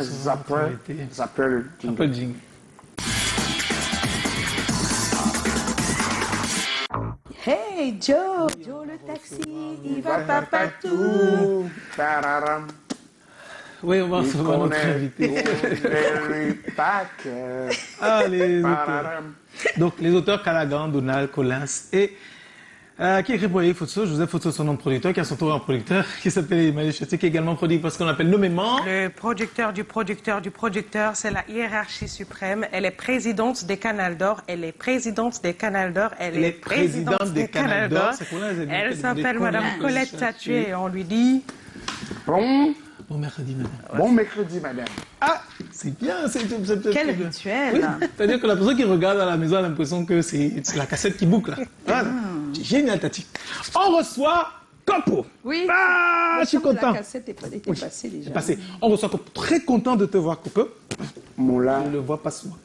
Zapper jingle. Hey Joe, le taxi, il va pas partout. Oui, on va recevoir notre invité. Les auteurs. Donc, les auteurs Callaghan, Donald, Collins et qui écrit pour Photo, Joseph Photo, son nom de producteur, qui a son tour en producteur, qui s'appelle Emmanuel Chatier, qui est également produit parce qu'on appelle nommément. Le producteur du producteur du producteur, c'est la hiérarchie suprême. Elle est présidente des Canals d'Or. Elle est présidente des Canals d'Or. Elle est présidente des Canals d'Or. Elle s'appelle Madame Colette Tatué et on lui dit. Bon mercredi, madame. Bon mercredi, madame. Ah, c'est bien. Quel rituel. Oui, c'est-à-dire que la personne qui regarde à la maison a l'impression que c'est la cassette qui boucle. Voilà. C'est génial, Tati. On reçoit Copo. Oui. Ah, je suis content. La cassette était passée déjà. Passé. On reçoit Copo. Très content de te voir, Copo. Moula. Je ne le vois pas souvent.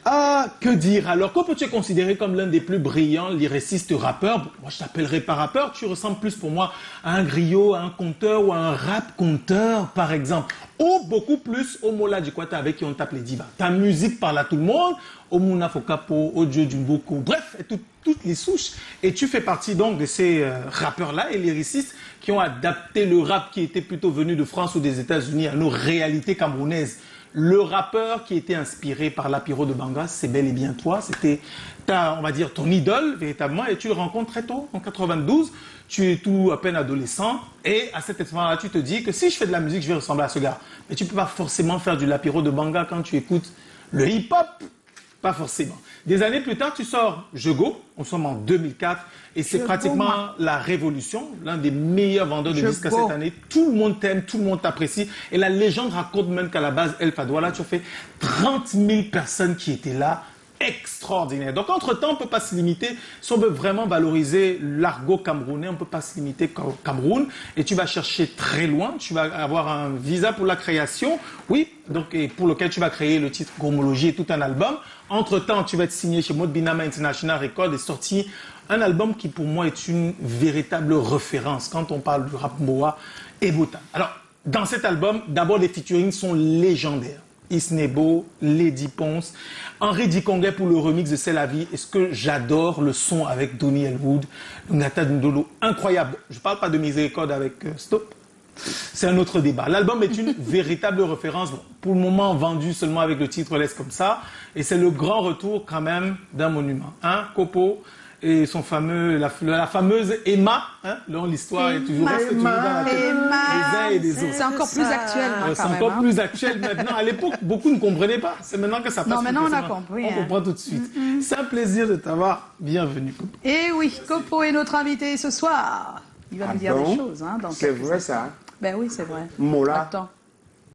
Ah, que dire alors? Copo, tu es considéré comme l'un des plus brillants lyricistes rappeurs. Bon, moi, je t'appellerai pas rappeur. Tu ressembles plus pour moi à un griot, à un conteur ou à un rap conteur, par exemple. Ou beaucoup plus au Mola Djikwata avec qui on tape les divas. Ta musique parle à tout le monde. Au Mouna Fokapo, au Dieu du Mboko. Bref, toutes les souches. Et tu fais partie donc de ces rappeurs-là et lyricistes qui ont adapté le rap qui était plutôt venu de France ou des États-Unis à nos réalités camerounaises. Le rappeur qui était inspiré par l'apiro de Bangas, c'est bel et bien toi. C'était, on va dire, ton idole, véritablement. Et tu le rencontres très tôt, en 92. Tu es tout à peine adolescent. Et à cet instant-là, tu te dis que si je fais de la musique, je vais ressembler à ce gars. Mais tu ne peux pas forcément faire du lapiro de Banga quand tu écoutes le hip-hop. Pas forcément. Des années plus tard, tu sors Je Go. On sommes en 2004. Et c'est pratiquement la révolution. L'un des meilleurs vendeurs de disques à cette année. Tout le monde t'aime, tout le monde t'apprécie. Et la légende raconte même qu'à la base, El Fadouala, tu as fait 30 000 personnes qui étaient là. Extraordinaire. Donc, entre-temps, on ne peut pas se limiter. Si on veut vraiment valoriser l'argot camerounais, on ne peut pas se limiter qu'au Cameroun. Et tu vas chercher très loin. Tu vas avoir un visa pour la création. Oui, donc, et pour lequel tu vas créer le titre Gromologie et tout un album. Entre-temps, tu vas être signé chez Maud Binama International Records et sorti un album qui, pour moi, est une véritable référence quand on parle du rap Moa et Bota. Alors, dans cet album, d'abord, les featurings sont légendaires. Isnebo, Lady Ponce, Henri Dikongué pour le remix de C'est la vie. Et ce que j'adore, le son avec Donny Elwood, Ngata Ndolo, incroyable. Je ne parle pas de Miséricorde avec Stop. C'est un autre débat. L'album est une véritable référence. Bon, pour le moment, vendu seulement avec le titre Laisse comme ça. Et c'est le grand retour quand même d'un monument. Hein, Copo et son fameux, la fameuse Emma, hein, dont l'histoire est toujours restée dans la tête des uns et des autres. C'est encore plus actuel. C'est encore plus actuel maintenant. À l'époque, beaucoup ne comprenaient pas. C'est maintenant que ça passe. Non, maintenant on a compris. On comprend tout de suite. C'est un plaisir de t'avoir. Bienvenue, Copo. Et oui, Copo est notre invité ce soir. Il va nous dire des choses. Hein, c'est vrai ça. Ben oui, c'est vrai. Mola. Attends.